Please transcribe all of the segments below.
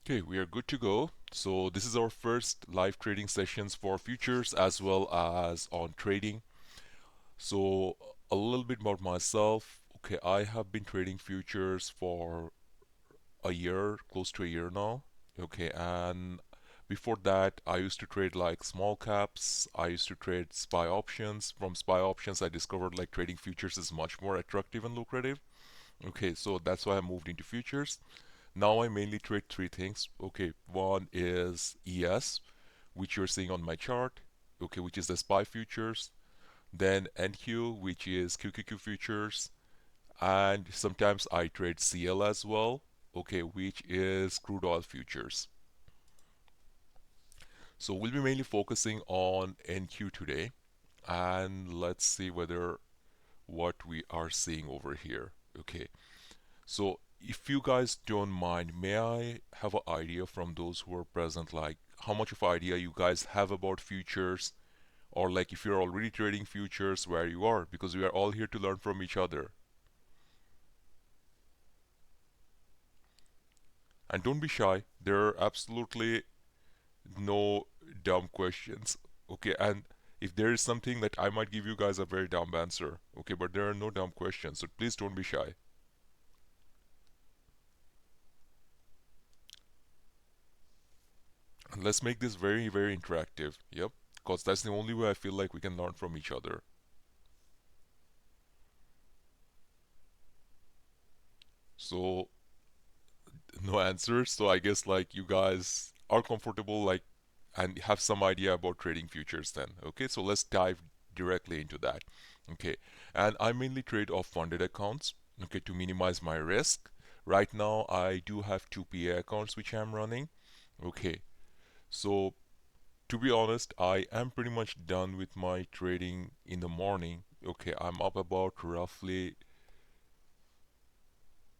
Okay, we are good to go. So this is our first live trading sessions for futures as well as on trading. So a little bit about myself. Okay, I have been trading futures for a year, close to a year now. Okay, and before that, I used to trade like small caps. I used to trade SPY options. From SPY options, I discovered like trading futures is much more attractive and lucrative. Okay, so that's why I moved into futures. Now I mainly trade three things. Okay, one is ES, which you're seeing on my chart. Okay, which is the SPY futures. Then NQ, which is QQQ futures. And sometimes I trade CL as well. Okay, which is crude oil futures. So we'll be mainly focusing on NQ today. And let's see whether what we are seeing over here. Okay, so if you guys don't mind, may I have an idea from those who are present, like how much of an idea you guys have about futures, or like if you're already trading futures, where you are, because we are all here to learn from each other. And don't be shy. There are absolutely no dumb questions. Okay, and if there is something that I might give you guys a very dumb answer, okay, but there are no dumb questions, so please don't be shy. And let's make this very, very interactive. Yep, because that's the only way I feel like we can learn from each other. So no answers. So I guess like you guys are comfortable like and have some idea about trading futures then. Okay, so let's dive directly into that. Okay, and I mainly trade off funded accounts. Okay, to minimize my risk. Right now I do have two PA accounts which I'm running. Okay, so to be honest, I am pretty much done with my trading in the morning. Okay, I'm up about roughly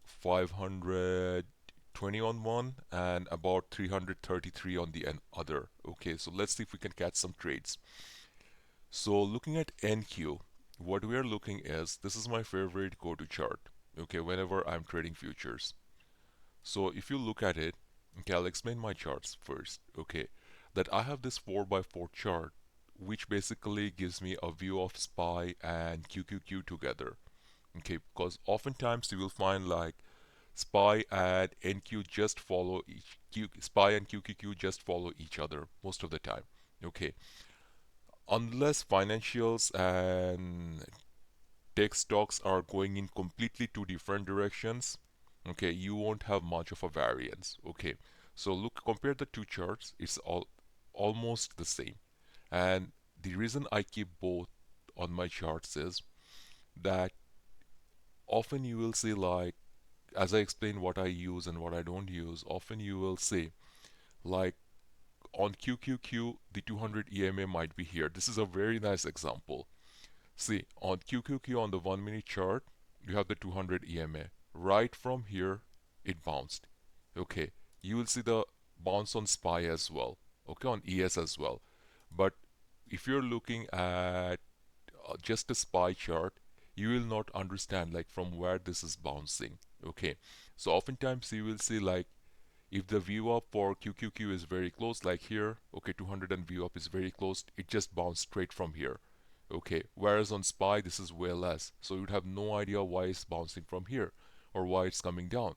520 on one and about 333 on the other. Okay, so let's see if we can catch some trades. So looking at NQ, what we are looking is this is my favorite go-to chart. Okay, whenever I'm trading futures. So if you look at it, okay, I'll explain my charts first. Okay, that I have this 4 by 4 chart which basically gives me a view of SPY and QQQ together. Okay, because oftentimes you will find like SPY and NQ just follow SPY and QQQ just follow each other most of the time. Okay, unless financials and tech stocks are going in completely two different directions, okay, you won't have much of a variance. Okay, so look, compare the two charts, it's all almost the same. And the reason I keep both on my charts is that often you will see like as I explain what I use and what I don't use, often you will see like on QQQ, the 200 EMA might be here. This is a very nice example. See, on QQQ on the 1 minute chart, you have the 200 EMA. Right from here, it bounced. Okay, you will see the bounce on SPY as well. Okay, on ES as well. But if you're looking at just a SPY chart, you will not understand like from where this is bouncing. Okay, so oftentimes you will see like if the view up for QQQ is very close, like here, okay, 200 and view up is very close, it just bounced straight from here. Okay, whereas on SPY this is way less, so you'd have no idea why it's bouncing from here or why it's coming down.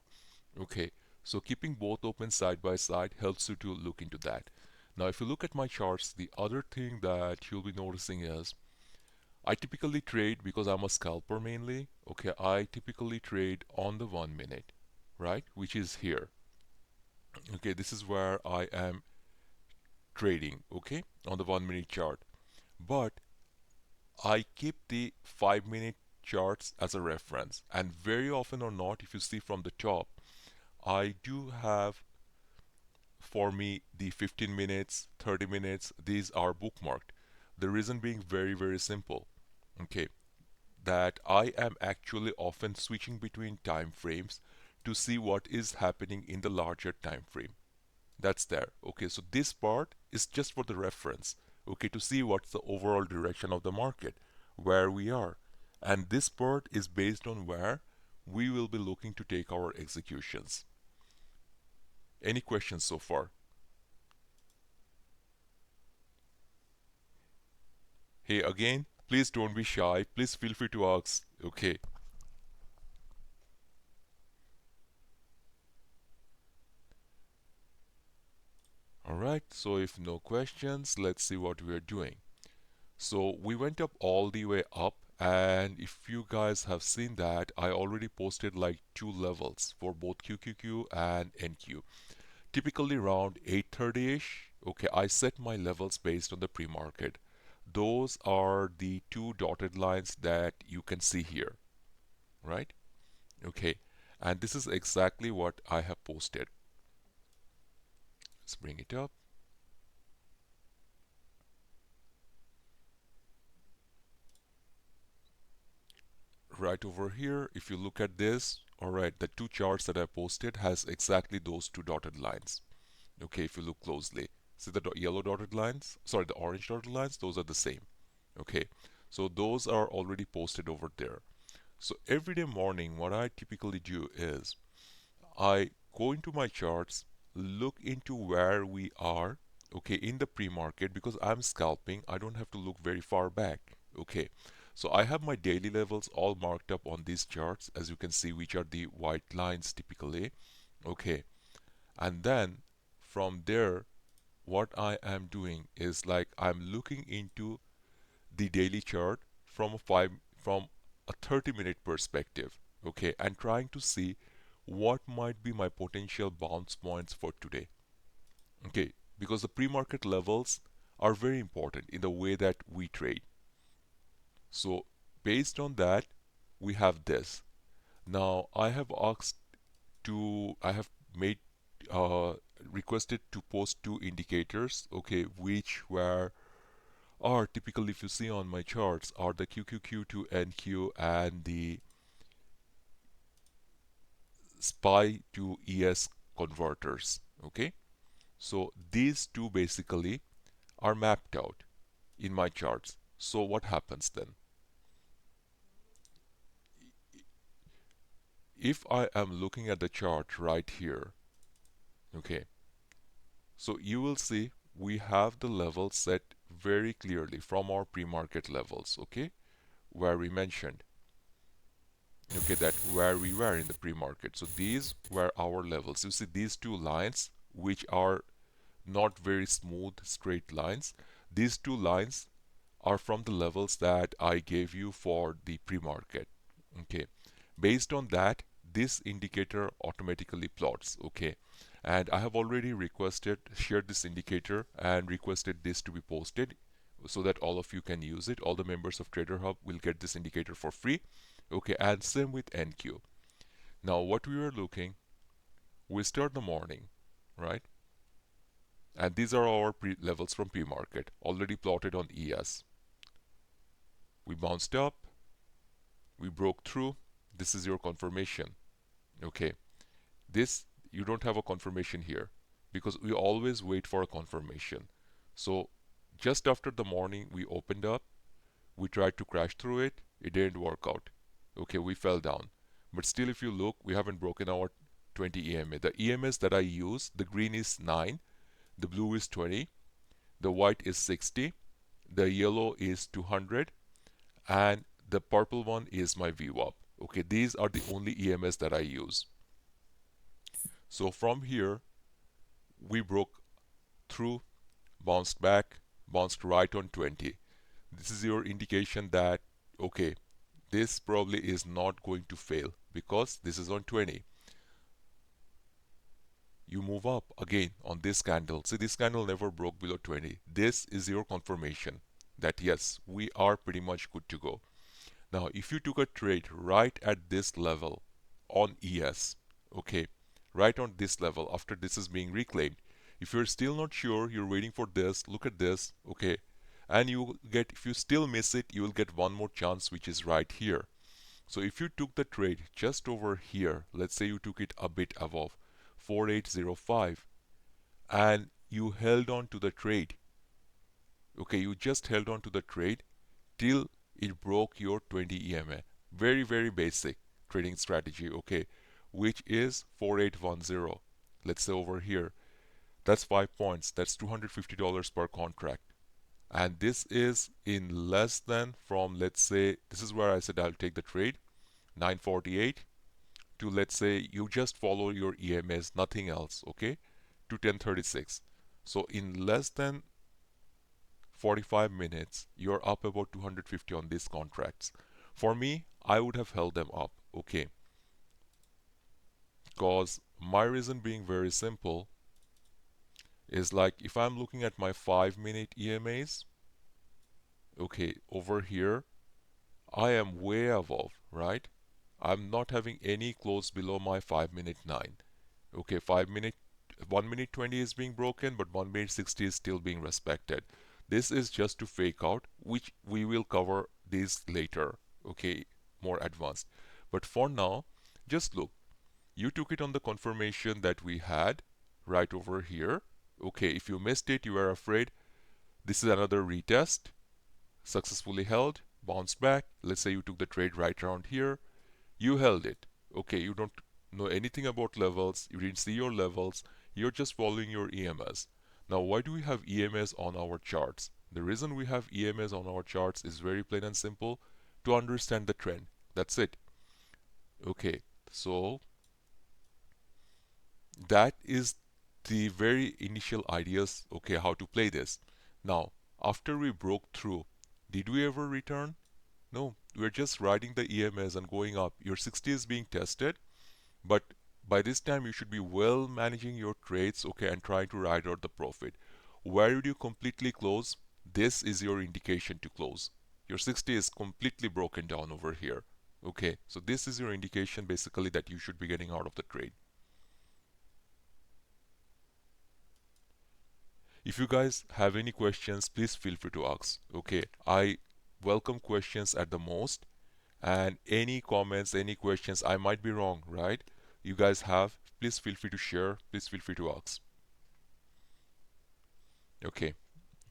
Okay, so keeping both open side by side helps you to look into that. Now, if you look at my charts, the other thing that you'll be noticing is I typically trade because I'm a scalper mainly. Okay, I typically trade on the 1 minute, right? Which is here. Okay, this is where I am trading, okay, on the 1 minute chart. But I keep the 5 minute charts as a reference, and very often or not, if you see from the top, I do have for me the 15 minutes, 30 minutes, these are bookmarked. The reason being very, very simple. Okay, that I am actually often switching between time frames to see what is happening in the larger time frame. That's there. Okay, so this part is just for the reference. Okay, to see what's the overall direction of the market, where we are. And this part is based on where we will be looking to take our executions. Any questions so far? Hey, again, please don't be shy. Please feel free to ask. Okay. Alright, so if no questions, let's see what we are doing. So we went up all the way up, and if you guys have seen that, I already posted like two levels for both QQQ and NQ. Typically around 8:30ish. Okay, I set my levels based on the pre-market. Those are the two dotted lines that you can see here, right? Okay, and this is exactly what I have posted. Let's bring it up. Right over here, if you look at this, all right, the two charts that I posted has exactly those two dotted lines. Okay, if you look closely, see the yellow dotted lines, sorry, the orange dotted lines, those are the same. Okay, so those are already posted over there. So every day morning, what I typically do is I go into my charts, look into where we are, okay, in the pre-market. Because I'm scalping, I don't have to look very far back. Okay, so I have my daily levels all marked up on these charts, as you can see, which are the white lines typically. Okay, and then from there, what I am doing is like I'm looking into the daily chart from a 30-minute perspective, okay, and trying to see what might be my potential bounce points for today. Okay, because the pre-market levels are very important in the way that we trade. So based on that, we have this. Now I have made uh, requested to post two indicators, okay, which were are typically, if you see on my charts, are the QQQ to NQ and the SPY to ES converters. Okay, so these two basically are mapped out in my charts. So what happens then? If I am looking at the chart right here, okay, so you will see we have the level set very clearly from our pre-market levels, okay, where we mentioned, okay, that where we were in the pre-market. So these were our levels. You see these two lines, which are not very smooth straight lines. These two lines are from the levels that I gave you for the pre-market. Okay, based on that, this indicator automatically plots. Okay, and I have already shared this indicator and requested this to be posted so that all of you can use it. All the members of TraderHub will get this indicator for free. Okay, and same with NQ. Now, what we were looking, we start the morning, right? And these are our levels from pre-market already plotted on ES. We bounced up, we broke through. This is your confirmation. Okay, this you don't have a confirmation here because we always wait for a confirmation. So just after the morning we opened up, we tried to crash through it, it didn't work out. Okay, we fell down. But still, if you look, we haven't broken our 20 EMA. The EMS that I use, the green is 9, the blue is 20, the white is 60, the yellow is 200, and the purple one is my VWAP. Okay, these are the only EMS that I use. So from here, we broke through, bounced back, bounced right on 20. This is your indication that, okay, this probably is not going to fail because this is on 20. You move up again on this candle. See, this candle never broke below 20. This is your confirmation that yes, we are pretty much good to go. Now, if you took a trade right at this level on ES, okay, right on this level after this is being reclaimed, if you're still not sure, you're waiting for this, look at this, okay, and you get, if you still miss it, you will get one more chance, which is right here. So if you took the trade just over here, let's say you took it a bit above 4805 and you held on to the trade, okay, you just held on to the trade till it broke your 20 EMA. Very, very basic trading strategy, okay, which is 4810. let's say over here, that's 5 points. That's $250 per contract. And this is in less than from, let's say, this is where I said I'll take the trade, 948 to, let's say, you just follow your EMAs, nothing else, okay, to 1036. So in less than 45 minutes, you're up about 250 on these contracts. For me, I would have held them up, okay, because my reason being very simple is like if I'm looking at my 5-minute EMAs, okay, over here, I am way above, right? I'm not having any close below my 5-minute 9. Okay, 5 minute, 1 minute 20 is being broken, but 1 minute 60 is still being respected. This is just to fake out, which we will cover this later, okay, more advanced. But for now, just look. You took it on the confirmation that we had right over here. Okay, if you missed it, you were afraid. This is another retest. Successfully held, bounced back. Let's say you took the trade right around here. You held it. Okay, you don't know anything about levels. You didn't see your levels. You're just following your EMS. Now, why do we have EMS on our charts? The reason we have EMS on our charts is very plain and simple, to understand the trend. That's it. Okay, so that is the very initial ideas, okay, how to play this. Now, after we broke through, did we ever return? No, we're just riding the EMS and going up. Your 60 is being tested, but by this time you should be well managing your trades, okay, and trying to ride out the profit. Where did you completely close? This is your indication to close. Your 60 is completely broken down over here. Okay, so this is your indication basically that you should be getting out of the trade. If you guys have any questions, please feel free to ask. Okay, I welcome questions at the most, and any comments, any questions, I might be wrong, right? You guys have, please feel free to share, please feel free to ask. Okay,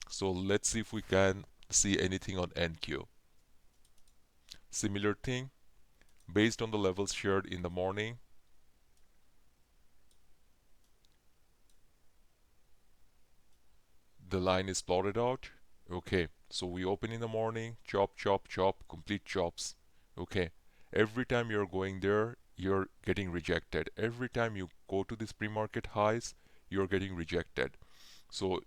so let's see if we can see anything on NQ. Similar thing, based on the levels shared in the morning, the line is plotted out. Okay, so we open in the morning, chop, chop, chop, complete chops. Okay, every time you're going there, you're getting rejected. Every time you go to these pre-market highs, you're getting rejected. So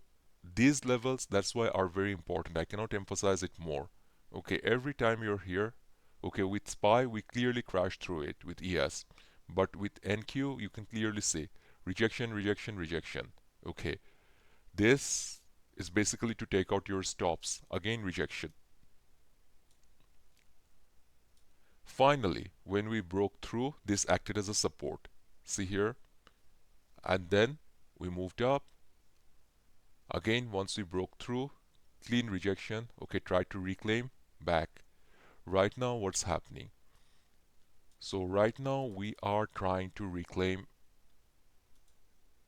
these levels, that's why are very important. I cannot emphasize it more. Okay, every time you're here, okay, with SPY, we clearly crash through it with ES. But with NQ, you can clearly see rejection, rejection, rejection. Okay, this is basically to take out your stops. Again, rejection. Finally, when we broke through, this acted as a support. See here? And then we moved up. Again, once we broke through, clean rejection. Okay, try to reclaim, back. Right now, what's happening? So right now, we are trying to reclaim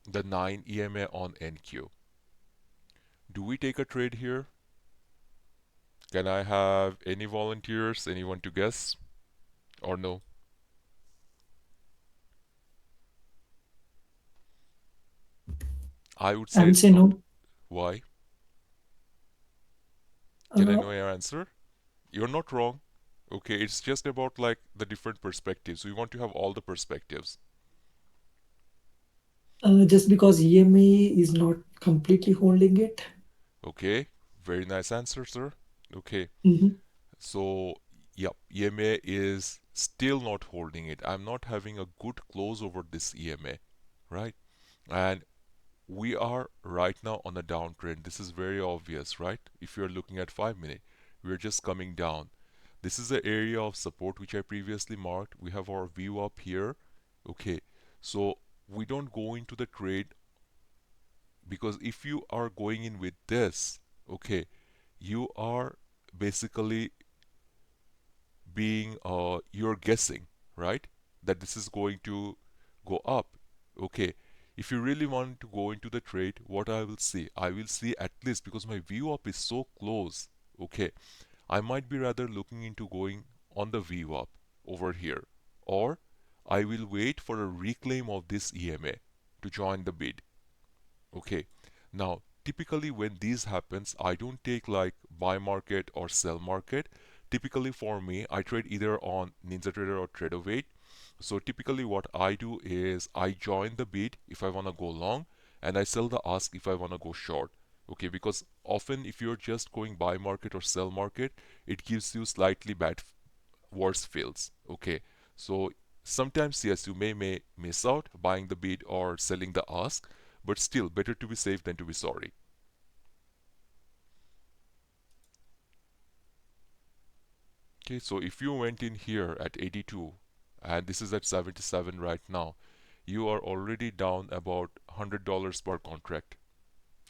the 9 EMA on NQ. Do we take a trade here? Can I have any volunteers? Anyone to guess? Or no? I would I say would it's say not. no. Why? Can I Uh, know your answer? You're not wrong. Okay, it's just about like the different perspectives. We want to have all the perspectives. just because EMA is not completely holding it. Okay, very nice answer, sir. Okay, Mhm. so yep, EMA is still not holding it. I'm not having a good close over this EMA, right? And we are right now on a downtrend. This is very obvious, right? If you're looking at 5 minute, we're just coming down. This is the area of support which I previously marked. We have our view up here. Okay, so we don't go into the trade because if you are going in with this, okay, you are basically being you're guessing, right, that this is going to go up. Okay, if you really want to go into the trade, what I will see at least, because my view up is so close, okay, I might be rather looking into going on the view up over here, or I will wait for a reclaim of this EMA. to join the bid. Okay, now typically when this happens, I don't take like buy market or sell market. Typically for me, I trade either on NinjaTrader or TraderWeight. So typically what I do is I join the bid if I want to go long, and I sell the ask if I want to go short. Okay, because often if you're just going buy market or sell market, it gives you slightly bad worse feels. Okay, so sometimes yes, you may miss out buying the bid or selling the ask, but still better to be safe than to be sorry. Okay, so if you went in here at 82 and this is at 77 right now, you are already down about $100 per contract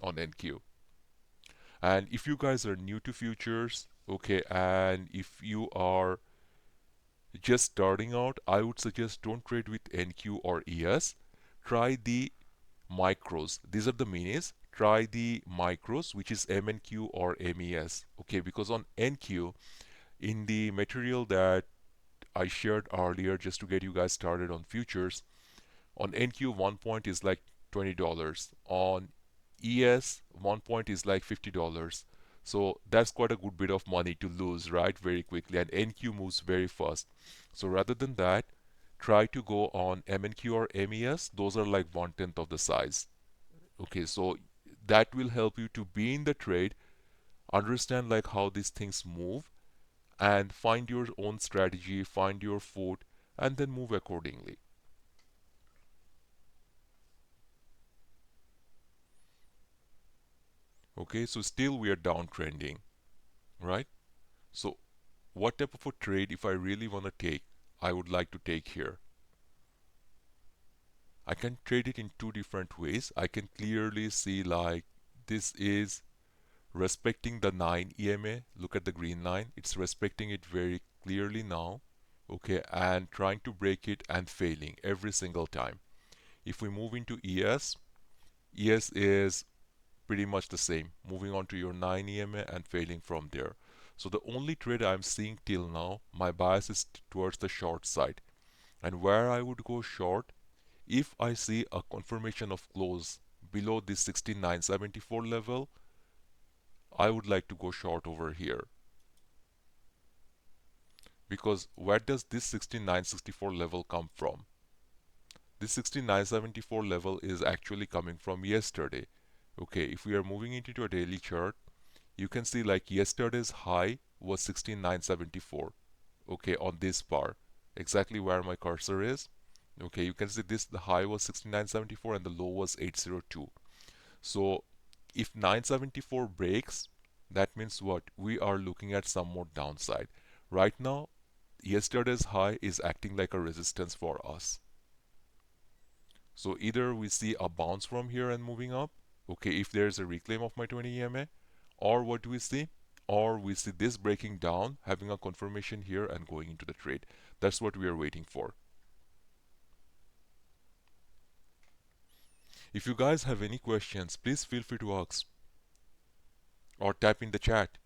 on NQ. And if you guys are new to futures, okay, and if you are just starting out, I would suggest don't trade with NQ or ES. Try the micros. These are the minis. Try the micros, which is MNQ or MES. Okay, because on NQ, in the material that I shared earlier, just to get you guys started on futures, on NQ, 1 point is like $20. On ES, 1 point is like $50. So that's quite a good bit of money to lose, right? Very quickly. And NQ moves very fast. So rather than that, try to go on MNQ or MES. Those are like 1/10 of the size. Okay, so that will help you to be in the trade, understand like how these things move, and find your own strategy, find your foot, and then move accordingly. Okay, so still we are downtrending, right? So what type of a trade, if I really want to take, I would like to take here? I can trade it in two different ways. I can clearly see like this is respecting the 9 EMA. Look at the green line. It's respecting it very clearly now. Okay, and trying to break it and failing every single time. If we move into ES, ES is pretty much the same. Moving on to your 9 EMA and failing from there. So the only trade I'm seeing till now, my bias is towards the short side. And where I would go short, if I see a confirmation of close below this 16974 level, I would like to go short over here. Because where does this 16964 level come from? This 16974 level is actually coming from yesterday. Okay, if we are moving into a daily chart, you can see like yesterday's high was 16974. Okay, on this bar, exactly where my cursor is. Okay, you can see this, the high was 6974 and the low was 802. So if 974 breaks, that means what? We are looking at some more downside. Right now, yesterday's high is acting like a resistance for us. So either we see a bounce from here and moving up, okay, if there's a reclaim of my 20 EMA, or what do we see? Or we see this breaking down, having a confirmation here and going into the trade. That's what we are waiting for. If you guys have any questions, please feel free to ask or type in the chat.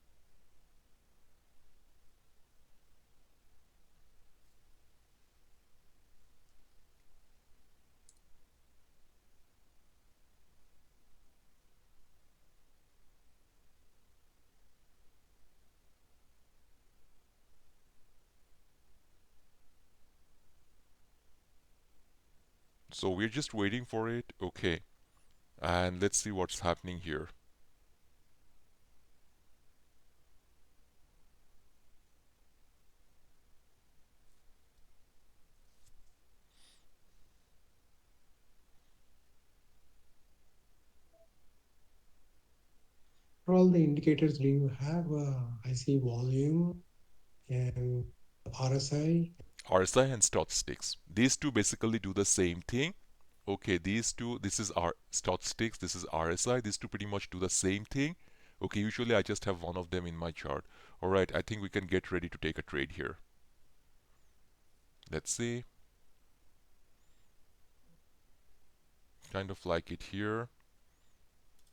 So we're just waiting for it, okay, and let's see what's happening here. For all the indicators, do you have, I see volume and RSI? RSI and statistics. These two basically do the same thing. Okay, these two, this is our statistics, this is RSI. These two pretty much do the same thing. Okay, usually I just have one of them in my chart. Alright, I think we can get ready to take a trade here. Let's see. Kind of like it here.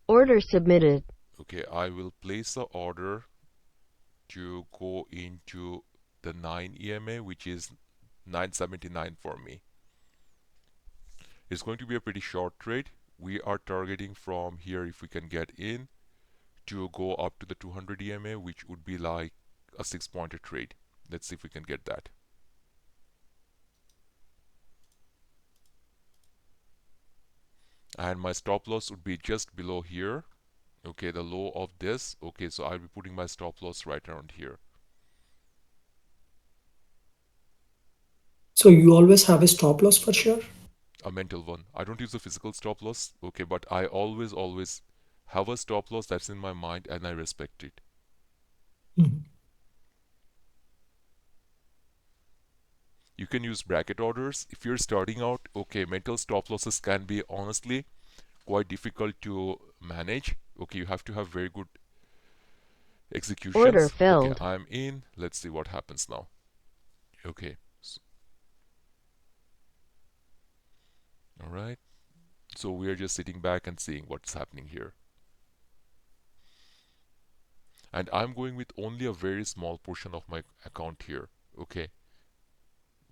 Order submitted. Okay, I will place an order to go into the 9 EMA, which is 979 for me. It's going to be a pretty short trade. We are targeting from here, if we can get in, to go up to the 200 EMA, which would be like a 6-pointer trade. Let's see if we can get that. And my stop loss would be just below here. Okay, the low of this. Okay, so I'll be putting my stop loss right around here. So you always have a stop loss for sure? A mental one. I don't use a physical stop loss. Okay, but I always have a stop loss that's in my mind and I respect it. You can use bracket orders. If you're starting out, okay, mental stop losses can be honestly quite difficult to manage. Okay, you have to have very good executions. Order Okay, filled. I'm in. Let's see what happens now. Okay. All right. So we are just sitting back and seeing what's happening here. And I'm going with only a very small portion of my account here. Okay.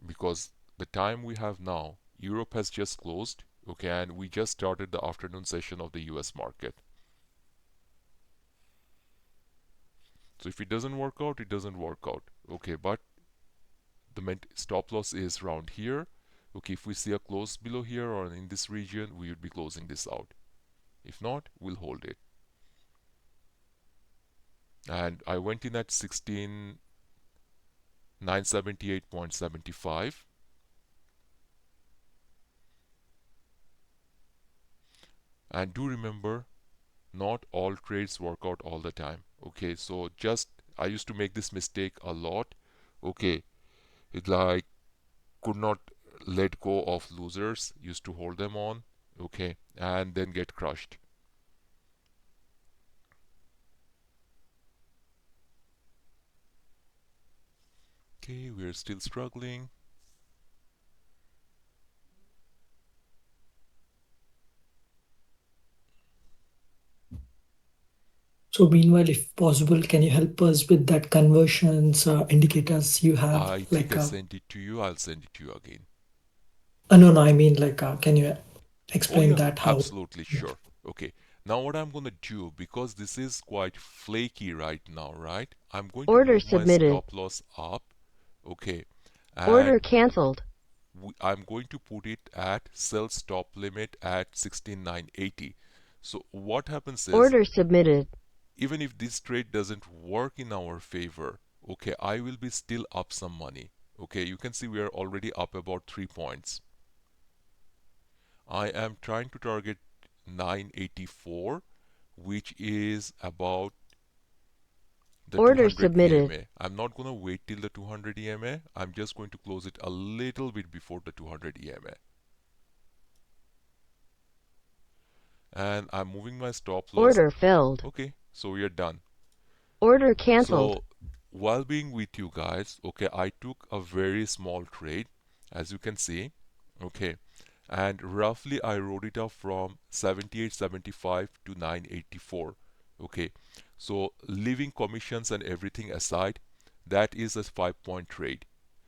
Because the time we have now, Europe has just closed. Okay, and we just started the afternoon session of the US market. So if it doesn't work out, it doesn't work out. Okay, but the stop loss is around here. Okay, if we see a close below here or in this region, we would be closing this out. If not, we'll hold it. And I went in at 16,978.75. And do remember, not all trades work out all the time. Okay, so just I used to make this mistake a lot. Okay, it like could not let go of losers, used to hold them on, okay, and then get crushed. Okay, we're still struggling. So meanwhile, if possible, can you help us with that conversions indicators you have? I think Like, I sent it to you. I'll send it to you again. no, I mean, like, can you Oh explain yeah, that how? absolutely sure. Okay, now what I'm gonna do, because this is quite flaky right now, right? I'm going to Order move my submitted. stop loss up. Okay, Order and cancelled. I'm going to put it at sell stop limit at 16,980. So what happens is, Order submitted. even if this trade doesn't work in our favor, okay, I will be still up some money. Okay, you can see we are already up about 3 points. I am trying to target 984, which is about the Order 200 submitted. EMA. I'm not going to wait till the 200 EMA. I'm just going to close it a little bit before the 200 EMA. And I'm moving my stop loss. Order filled. Okay, so we are done. Order cancelled. So while being with you guys, okay, I took a very small trade, as you can see, okay, and roughly I wrote it up from 78.75 to 984. Okay, so leaving commissions and everything aside, that is a 5-point trade.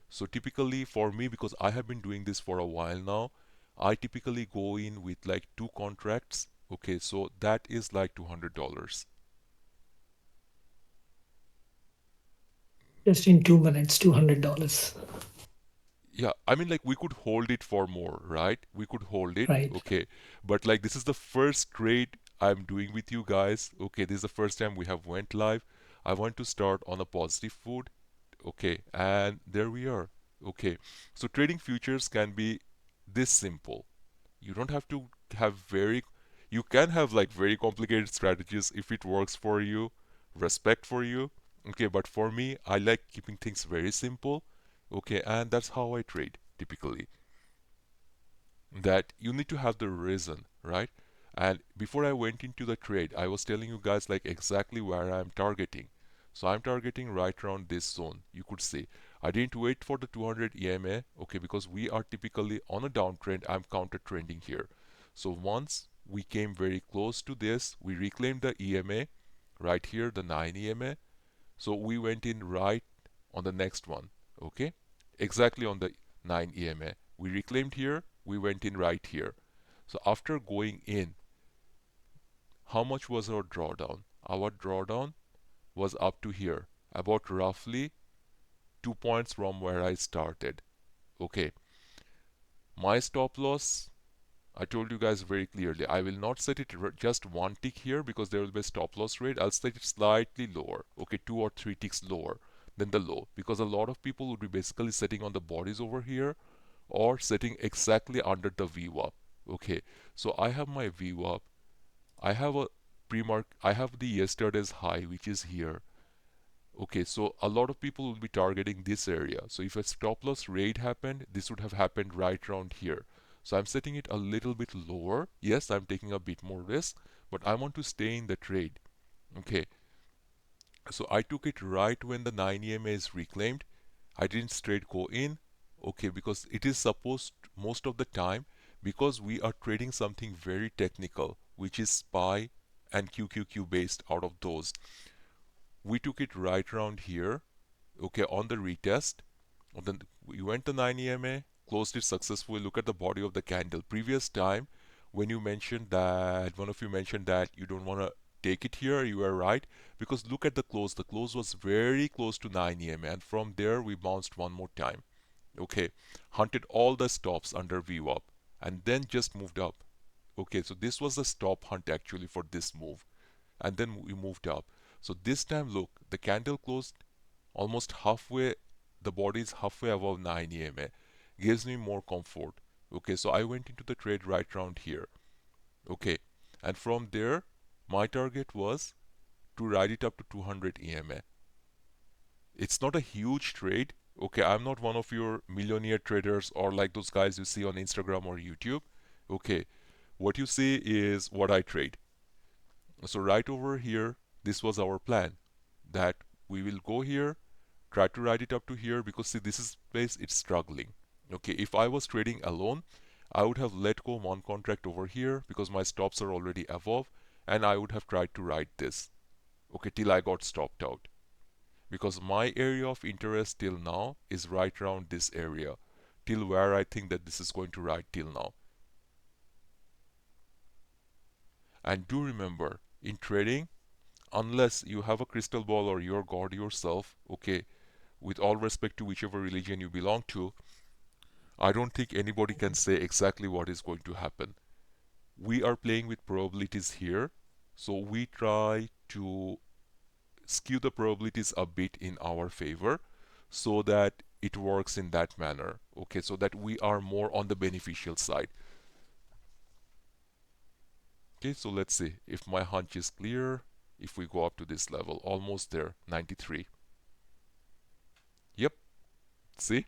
So typically for me, because I have been doing this for a while now, I typically go in with like 2 contracts. Okay, so that is like $200. Just in 2 minutes, $200, Yeah, I mean, like we could hold it for more, right? We could hold it, right? okay. But like this is the first trade I'm doing with you guys. Okay, this is the first time we have went live. I want to start on a positive foot. Okay, and there we are. Okay, so trading futures can be this simple. You don't have to have you can have like very complicated strategies if it works for you, respect for you. Okay, but for me, I like keeping things very simple. Okay, and that's how I trade typically. That you need to have the reason, right? And before I went into the trade, I was telling you guys like exactly where I'm targeting. So I'm targeting right around this zone. You could say I didn't wait for the 200 EMA, okay, because we are typically on a downtrend. I'm counter trending here. So once we came very close to this, we reclaimed the EMA right here, the 9 EMA. So we went in right on the next one, okay, exactly on the 9 EMA. We reclaimed here, we went in right here. So after going in, how much was our drawdown? Our drawdown was up to here, about roughly 2 points from where I started. Okay, my stop loss, I told you guys very clearly, I will not set it just one tick here because there will be a stop loss rate. I'll set it slightly lower, okay, 2 or 3 ticks lower than the low, because a lot of people would be basically setting on the bodies over here or setting exactly under the VWAP. Okay, so I have my VWAP, I have a I have the yesterday's high, which is here. Okay, so a lot of people will be targeting this area. So if a stop loss raid happened, this would have happened right around here. So I'm setting it a little bit lower. Yes, I'm taking a bit more risk, but I want to stay in the trade. Okay, so I took it right when the 9 EMA is reclaimed. I didn't straight go in. Okay, because it is supposed most of the time, because we are trading something very technical, which is SPY and QQQ based out of those. We took it right around here, okay, on the retest. Then we went to 9 EMA, closed it successfully. Look at the body of the candle. Previous time, when you mentioned that, one of you mentioned that you don't want to take it here, you are right. Because look at the close. The close was very close to 9 EMA, and from there we bounced one more time. Okay, hunted all the stops under VWAP, and then just moved up. Okay, so this was the stop hunt actually for this move, and then we moved up. So this time, look, the candle closed almost halfway, the body is halfway above 9 EMA, gives me more comfort. Okay, so I went into the trade right around here. Okay, and from there, my target was to ride it up to 200 EMA. It's not a huge trade. Okay, I'm not one of your millionaire traders or like those guys you see on Instagram or YouTube. Okay, what you see is what I trade. So right over here, this was our plan, that we will go here, try to ride it up to here, because see, this is place it's struggling. Okay, if I was trading alone, I would have let go one contract over here because my stops are already above, and I would have tried to ride this, okay, till I got stopped out. Because my area of interest till now is right around this area, till where I think that this is going to ride till now. And do remember, in trading, unless you have a crystal ball or you're God yourself, okay, with all respect to whichever religion you belong to, I don't think anybody can say exactly what is going to happen. We are playing with probabilities here, so we try to skew the probabilities a bit in our favor so that it works in that manner, okay, so that we are more on the beneficial side. Okay, so let's see if my hunch is clear. If we go up to this level, almost there, 93. Yep, see,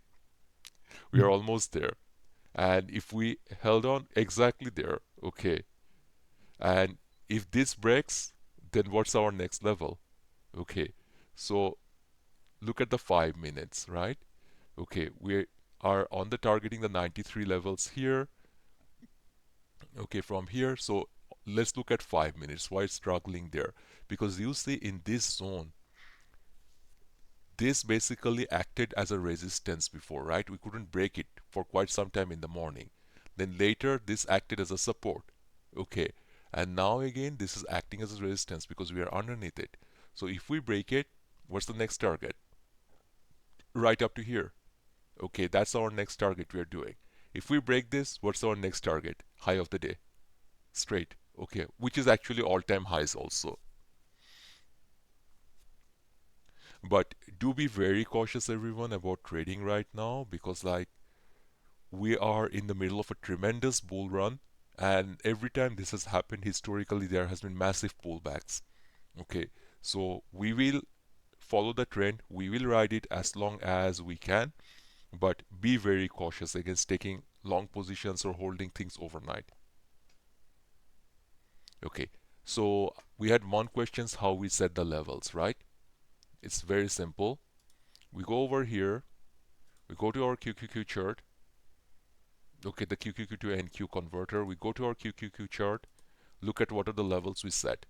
we are almost there. And if we held on exactly there, okay, and if this breaks, then what's our next level? Okay, so look at the 5 minutes, right? Okay, we are on the targeting the 93 levels here. Okay, from here, so let's look at 5 minutes. Why it's struggling there? Because you see in this zone, this basically acted as a resistance before, right? We couldn't break it for quite some time in the morning. Then later, this acted as a support. Okay, and now again, this is acting as a resistance because we are underneath it. So if we break it, what's the next target? Right up to here. Okay, that's our next target we are doing. If we break this, what's our next target? High of the day. Straight. Okay, which is actually all-time highs also. But do be very cautious, everyone, about trading right now, because like we are in the middle of a tremendous bull run, and every time this has happened historically, there has been massive pullbacks. Okay, so we will follow the trend, we will ride it as long as we can, but be very cautious against taking long positions or holding things overnight. Okay, so we had one question: how we set the levels, right? It's very simple. We go over here, we go to our QQQ chart, okay, the QQQ to NQ converter. We go to our QQQ chart, look at what are the levels we set.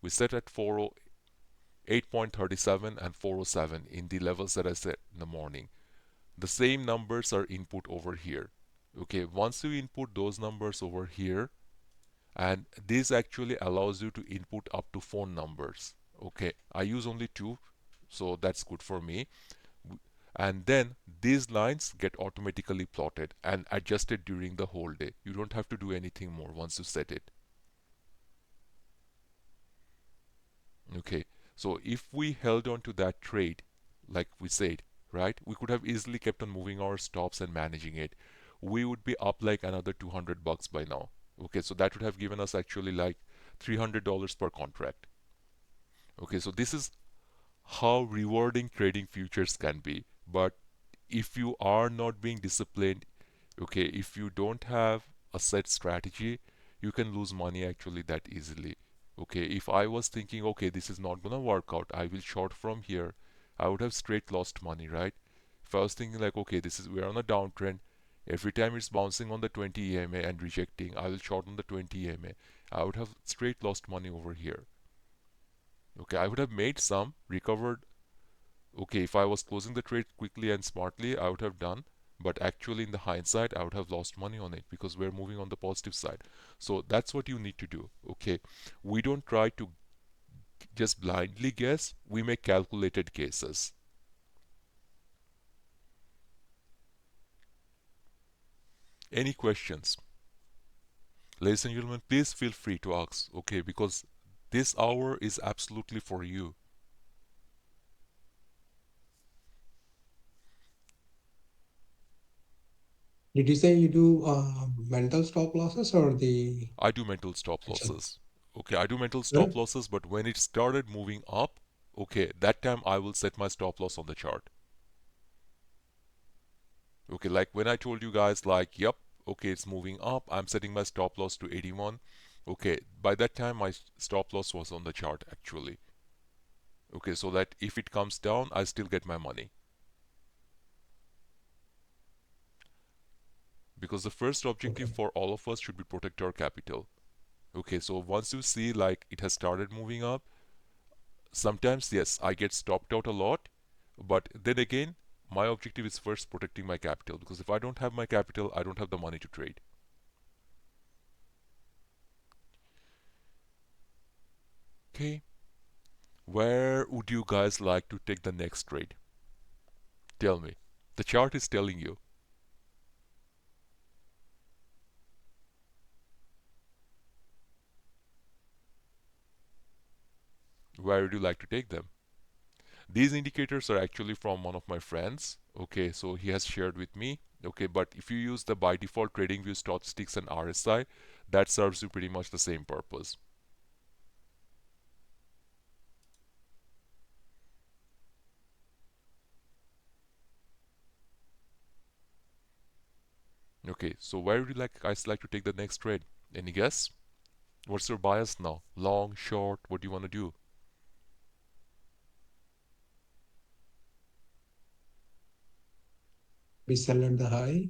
We set at 408.37 and 407 in the levels that I set in the morning. The same numbers are input over here. Okay, once you input those numbers over here, and this actually allows you to input up to phone numbers. Okay, I use only two, so that's good for me. And then these lines get automatically plotted and adjusted during the whole day. You don't have to do anything more once you set it. Okay, so if we held on to that trade, like we said, right, we could have easily kept on moving our stops and managing it. We would be up like another 200 bucks by now. Okay, so that would have given us actually like $300 per contract. Okay, so this is how rewarding trading futures can be. But if you are not being disciplined, okay, if you don't have a set strategy, you can lose money actually that easily. Okay, if I was thinking, okay, this is not gonna work out, I will short from here, I would have straight lost money, right? If I was thinking like, okay, this is we're on a downtrend, every time it's bouncing on the 20 EMA and rejecting, I will short on the 20 EMA. I would have straight lost money over here. Okay, I would have made some, recovered. Okay, if I was closing the trade quickly and smartly, I would have done. But actually, in the hindsight, I would have lost money on it because we're moving on the positive side. So that's what you need to do. Okay, we don't try to just blindly guess, we make calculated guesses. Any questions? Ladies and gentlemen, please feel free to ask, okay, because this hour is absolutely for you. Did you say you do mental stop losses or the I do mental stop actual? losses. Okay, I do mental Sorry? stop losses, but when it started moving up, okay, that time I will set my stop loss on the chart. Okay, like when I told you guys, like, yep, okay, it's moving up, I'm setting my stop loss to 81. Okay, by that time, my stop loss was on the chart actually. Okay, so that if it comes down, I still get my money. Because the first objective Okay. for all of us should be protect our capital. Okay, so once you see like it has started moving up, sometimes, yes, I get stopped out a lot, but then again, my objective is first protecting my capital because if I don't have my capital, I don't have the money to trade. Okay, where would you guys like to take the next trade? Tell me. The chart is telling you. Where would you like to take them? These indicators are actually from one of my friends. Okay, so he has shared with me. Okay, but if you use the by default TradingView statistics and RSI, that serves you pretty much the same purpose. Okay, so where would you guys like to take the next trade? Any guess? What's your bias now? Long, short, what do you want to do? We sell at the high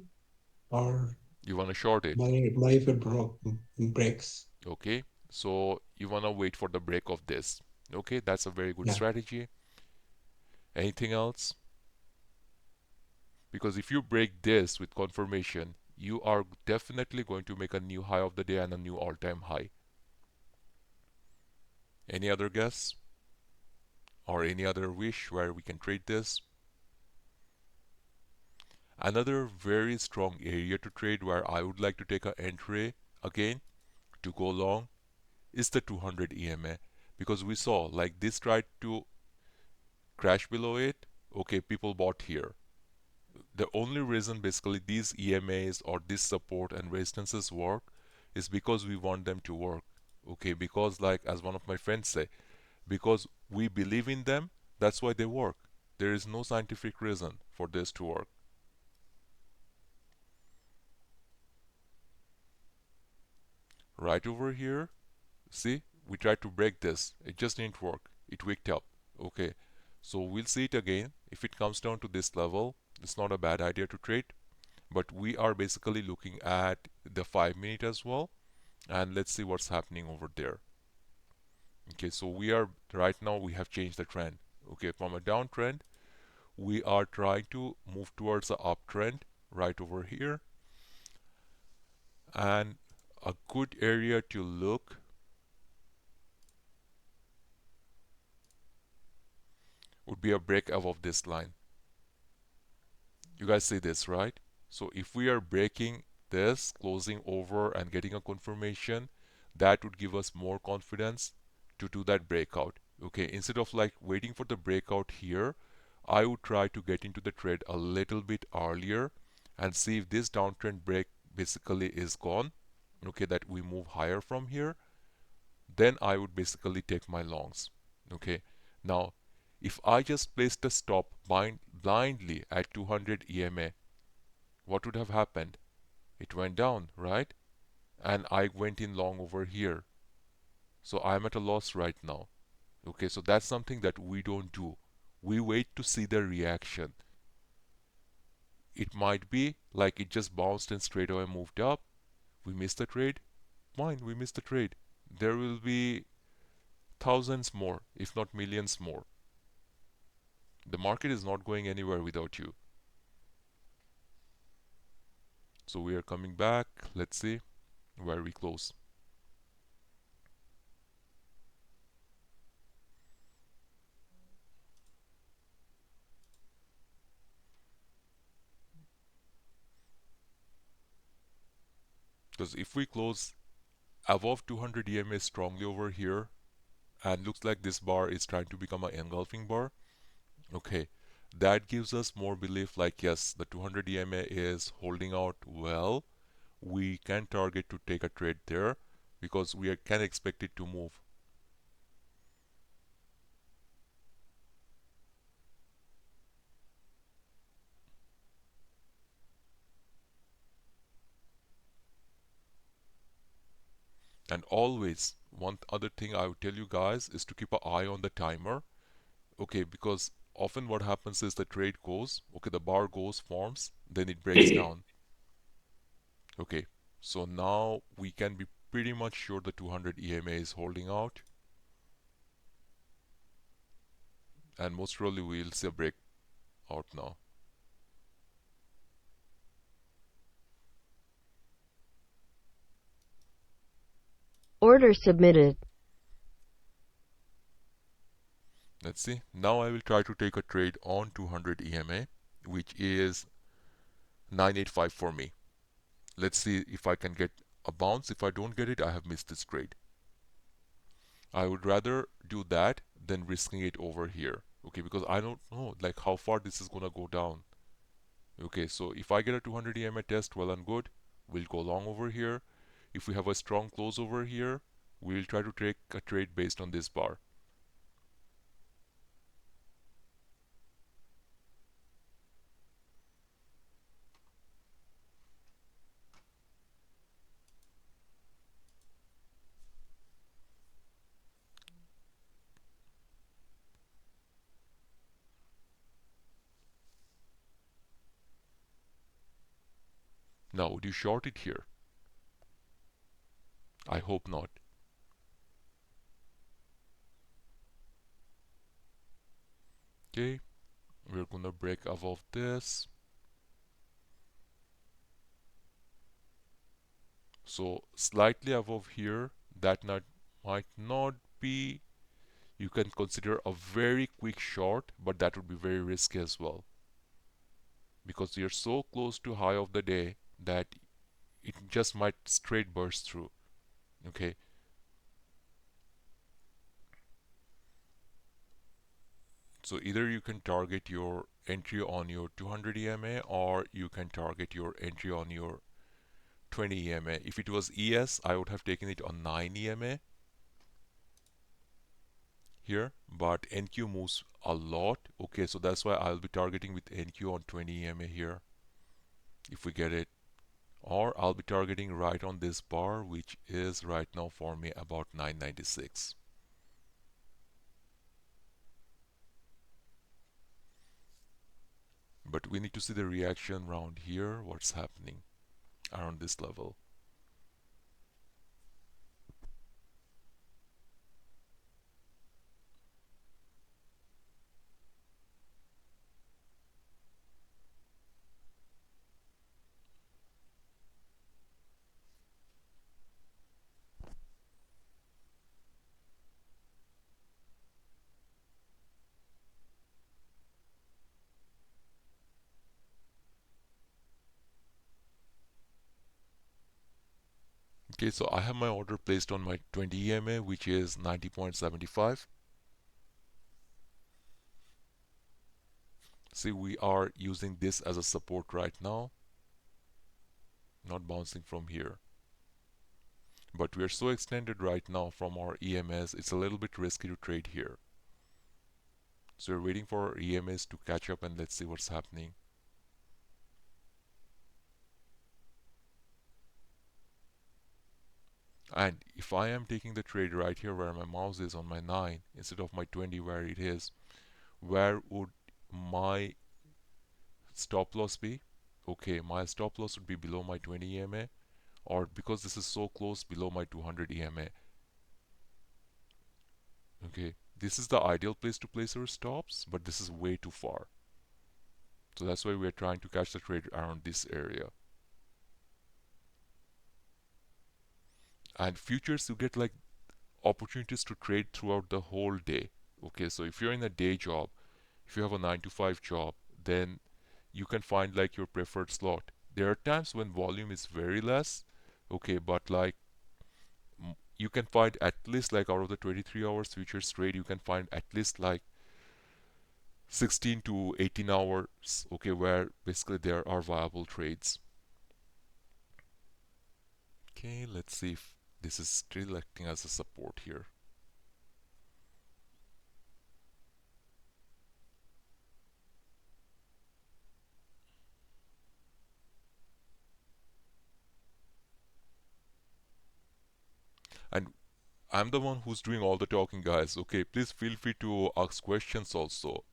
or You want to short it. buy if it breaks. Okay, so you want to wait for the break of this. Okay, that's a very good Yeah. strategy. Anything else? Because if you break this with confirmation, you are definitely going to make a new high of the day and a new all-time high. Any other guess? Or any other wish where we can trade this? Another very strong area to trade where I would like to take an entry again to go long is the 200 EMA, because we saw like this tried to crash below it. Okay, people bought here. The only reason basically these EMAs or this support and resistances work is because we want them to work. Okay, because like as one of my friends say, because we believe in them, that's why they work. There is no scientific reason for this to work. Right over here, see, we tried to break this. It just didn't work. It wicked up. Okay, so we'll see it again. If it comes down to this level, it's not a bad idea to trade. But we are basically looking at the 5 minute as well, and let's see what's happening over there. Okay, so we are right now we have changed the trend. Okay, from a downtrend, we are trying to move towards the uptrend right over here. And a good area to look would be a break above this line. You guys see this, right? So if we are breaking this, closing over and getting a confirmation, that would give us more confidence to do that breakout. Okay, instead of like waiting for the breakout here, I would try to get into the trade a little bit earlier and see if this downtrend break basically is gone. Okay, that we move higher from here, then I would basically take my longs. Okay, now if I just placed a stop blindly at 200 EMA, what would have happened? It went down, right? And I went in long over here. So I'm at a loss right now. Okay, so that's something that we don't do. We wait to see the reaction. It might be like it just bounced and straight away moved up. We missed the trade. Fine, we missed the trade. There will be thousands more, if not millions more. The market is not going anywhere without you. So we are coming back. Let's see where we close. Because if we close above 200 EMA strongly over here, and looks like this bar is trying to become an engulfing bar, okay, that gives us more belief like yes, the 200 EMA is holding out well. We can target to take a trade there because can expect it to move. And always, one other thing I would tell you guys is to keep an eye on the timer. Okay, because often what happens is the trade goes, okay, the bar goes, forms, then it breaks down. Okay, so now we can be pretty much sure the 200 EMA is holding out, and most probably we'll see a breakout now. Order submitted. Let's see. Now I will try to take a trade on 200 EMA, which is 985 for me. Let's see if I can get a bounce. If I don't get it, I have missed this trade. I would rather do that than risking it over here. Okay, because I don't know like how far this is gonna go down. Okay, so if I get a 200 EMA test, well and good. We'll go long over here. If we have a strong close over here, we'll try to take a trade based on this bar. Now, would you short it here? I hope not. Okay, we're gonna break above this. So slightly above here, that might not be, you can consider a very quick short, but that would be very risky as well. Because you're so close to high of the day that it just might straight burst through. Okay, so either you can target your entry on your 200 EMA or you can target your entry on your 20 EMA. If it was ES, I would have taken it on 9 EMA here, but NQ moves a lot. Okay, so that's why I'll be targeting with NQ on 20 EMA here if we get it. Or I'll be targeting right on this bar, which is right now for me about 996. But we need to see the reaction around here, what's happening around this level. Okay, so I have my order placed on my 20 EMA, which is 90.75. See, we are using this as a support right now, not bouncing from here. But we are so extended right now from our EMS, it's a little bit risky to trade here. So we're waiting for our EMS to catch up and let's see what's happening. And if I am taking the trade right here where my mouse is on my 9 instead of my 20 where it is, where would my stop loss be? Okay, my stop loss would be below my 20 EMA, or because this is so close, below my 200 EMA. Okay, this is the ideal place to place our stops, but this is way too far. So that's why we're trying to catch the trade around this area. And futures, you get like opportunities to trade throughout the whole day. Okay, so if you're in a day job, if you have a 9 to 5 job, then you can find like your preferred slot. There are times when volume is very less, okay, but like you can find at least like out of the 23 hours futures trade, you can find at least like 16 to 18 hours, okay, where basically there are viable trades. Okay, let's see if this is still acting as a support here. And I'm the one who's doing all the talking, guys. Okay, please feel free to ask questions also.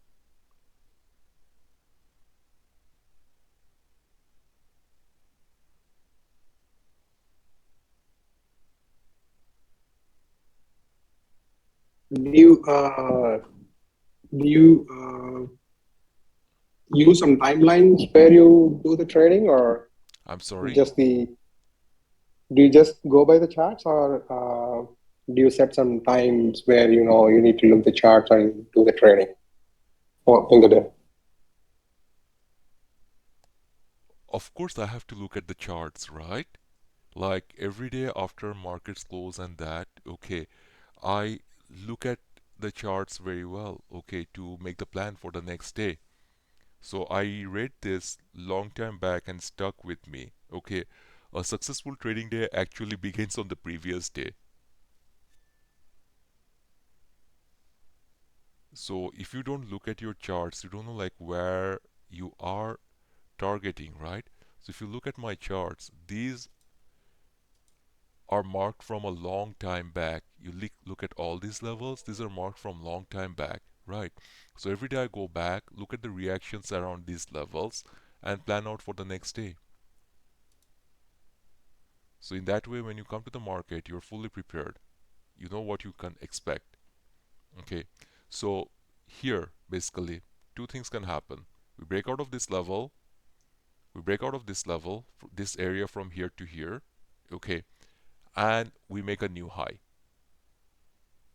Do you use some timelines where you do the trading, or I'm sorry. just do you just go by the charts, or do you set some times where you know you need to look the charts and do the trading or in the day? Of course, I have to look at the charts, right? Like every day after markets close and that, okay, I look at the charts very well, okay, to make the plan for the next day. So I read this long time back and stuck with me. Okay, a successful trading day actually begins on the previous day. So if you don't look at your charts, you don't know like where you are targeting, right? So if you look at my charts, these are marked from a long time back. You look at all these levels, these are marked from long time back, right? So every day I go back, look at the reactions around these levels and plan out for the next day. So in that way, when you come to the market, you're fully prepared. You know what you can expect. Okay. So here, basically, two things can happen. We break out of this level, this area from here to here, okay, and we make a new high.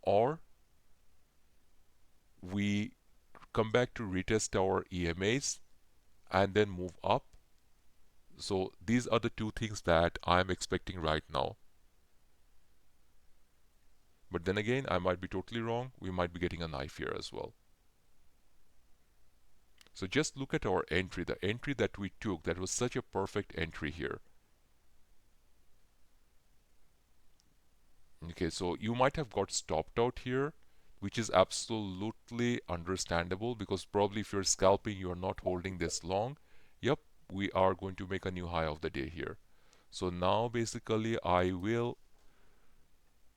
Or we come back to retest our EMAs and then move up. So these are the two things that I'm expecting right now. But then again, I might be totally wrong. We might be getting a knife here as well. So just look at our entry, the entry that we took. That was such a perfect entry here. Okay, so you might have got stopped out here, which is absolutely understandable because probably if you're scalping, you're not holding this long. Yep, we are going to make a new high of the day here. So now basically I will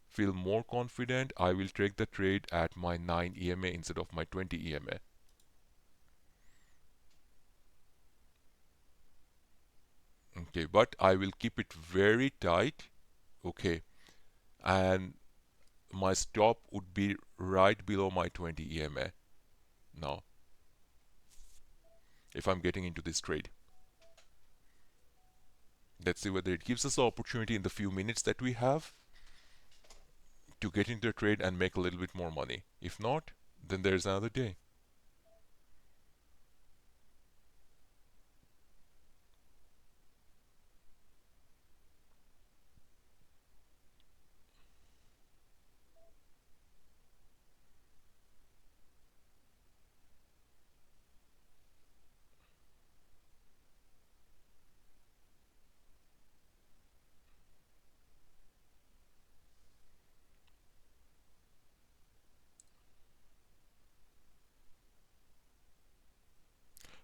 feel more confident. I will take the trade at my 9 EMA instead of my 20 EMA. Okay, but I will keep it very tight. Okay, and my stop would be right below my 20 EMA now if I'm getting into this trade. Let's see whether it gives us the opportunity in the few minutes that we have to get into the trade and make a little bit more money. If not, then there's another day.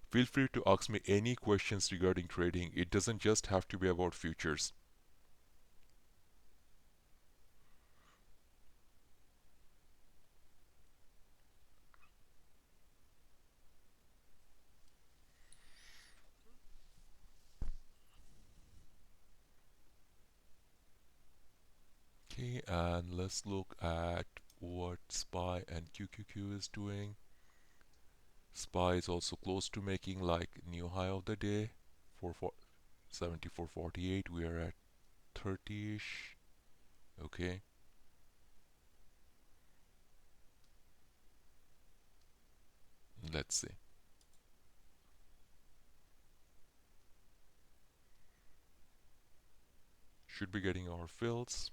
Feel free to ask me any questions regarding trading. It doesn't just have to be about futures. Okay, and let's look at what SPY and QQQ is doing. SPY is also close to making like new high of the day for 74.48. We are at 30ish. Okay, let's see. Should be getting our fills.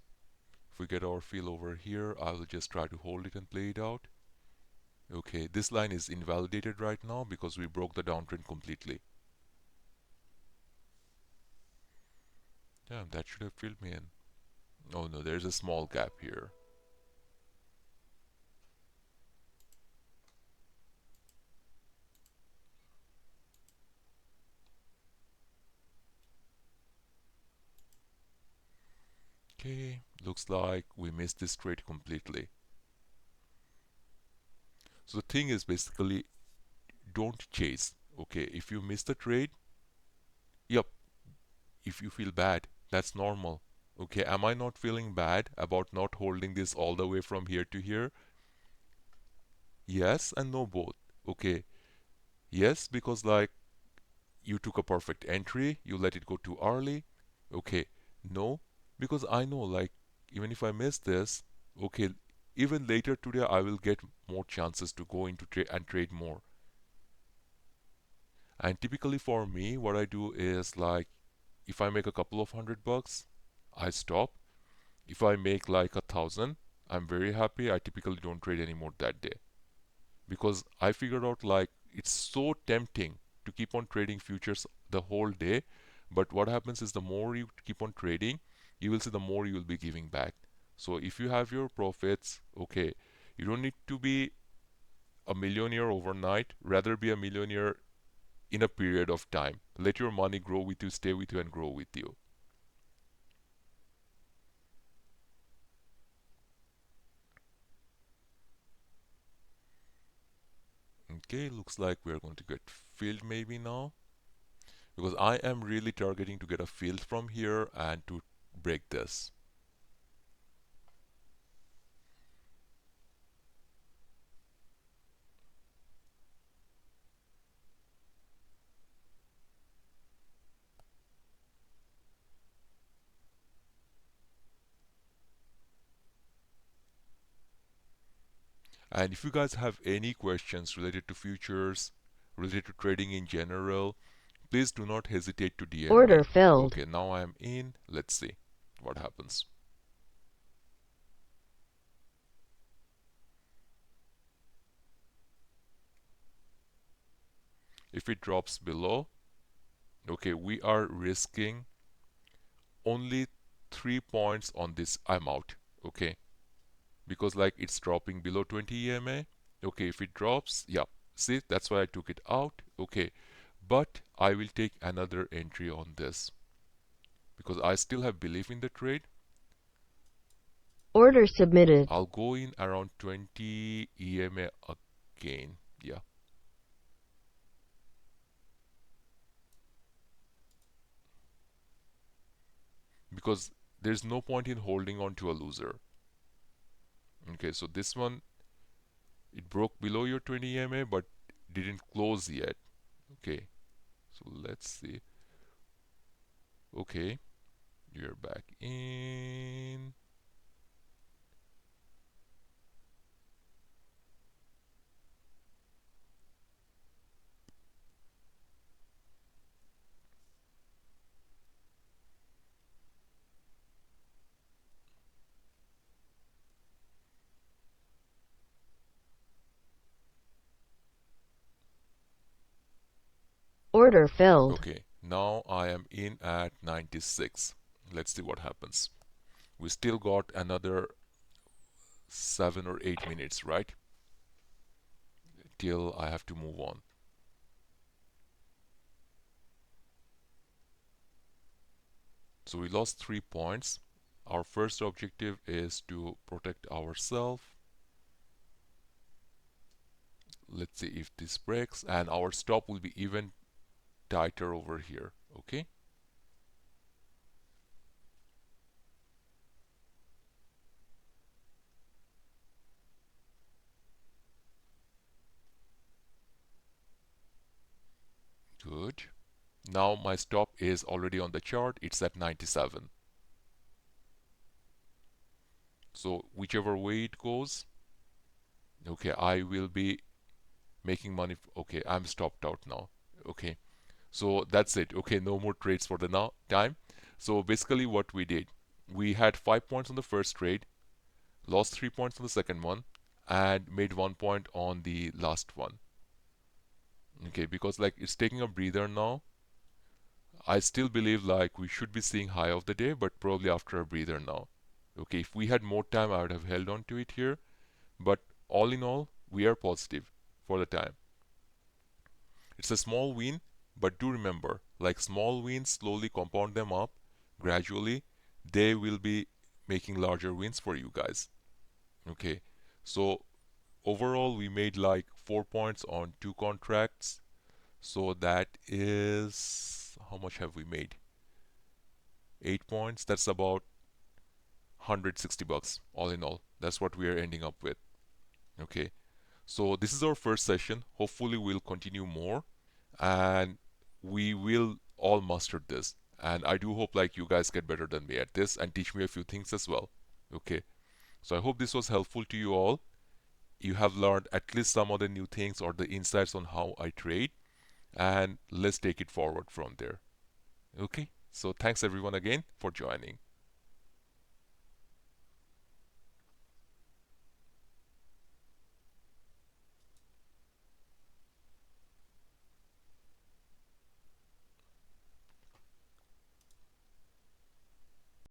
If we get our fill over here, I will just try to hold it and play it out. Okay, this line is invalidated right now because we broke the downtrend completely. Damn, that should have filled me in. Oh no, there's a small gap here. Okay, looks like we missed this trade completely. So the thing is basically don't chase. Okay, if you miss the trade, yep, if you feel bad, that's normal. Okay, am I not feeling bad about not holding this all the way from here to here? Yes and no both. Okay, yes, because like you took a perfect entry, you let it go too early. Okay, no, because I know like even if I miss this, okay, even later today I will get more chances to go into trade and trade more. And typically for me, what I do is like if I make a couple of $100, I stop. If I make like 1,000, I'm very happy. I typically don't trade anymore that day because I figured out like it's so tempting to keep on trading futures the whole day. But what happens is the more you keep on trading, you will see the more you will be giving back. So if you have your profits, okay, you don't need to be a millionaire overnight, rather be a millionaire in a period of time. Let your money grow with you, stay with you, and grow with you. Okay, looks like we're going to get filled maybe now because I am really targeting to get a fill from here and to break this. And if you guys have any questions related to futures, related to trading in general, please do not hesitate to DM me. Order filled. Okay, now I am in. Let's see what happens. If it drops below, okay, we are risking only 3 points on this. I'm out. Okay, because like it's dropping below 20 EMA. Okay, if it drops, yeah, see, that's why I took it out. Okay, but I will take another entry on this because I still have belief in the trade. Order submitted. I'll go in around 20 EMA again. Yeah, because there's no point in holding on to a loser. Okay, so this one, it broke below your 20 EMA but didn't close yet. Okay, so let's see. Okay, you're back in. Order filled. Okay, now I am in at 96. Let's see what happens. We still got another 7 or 8 minutes, right? Till I have to move on. So we lost 3 points. Our first objective is to protect ourselves. Let's see if this breaks, and our stop will be even tighter over here. Okay. Good. Now my stop is already on the chart. It's at 97. So whichever way it goes, okay, I will be making money. Okay, I'm stopped out now. Okay, so that's it. Okay, no more trades for the now time. So basically what we did, we had 5 points on the first trade, lost 3 points on the second one, and made 1 point on the last one. Okay, because like it's taking a breather now. I still believe like we should be seeing high of the day, but probably after a breather now. Okay, if we had more time, I would have held on to it here. But all in all, we are positive for the time. It's a small win, but do remember, like small wins slowly compound them up gradually. They will be making larger wins for you guys. Okay, so overall, we made like 4 points on 2 contracts. So that is how much have we made? 8 points. That's about 160 bucks all in all. That's what we are ending up with. Okay, so this is our first session. Hopefully we'll continue more, and we will all master this. And I do hope like you guys get better than me at this and teach me a few things as well. Okay, so I hope this was helpful to you all. You have learned at least some of the new things or the insights on how I trade, and let's take it forward from there. Okay, so thanks everyone again for joining.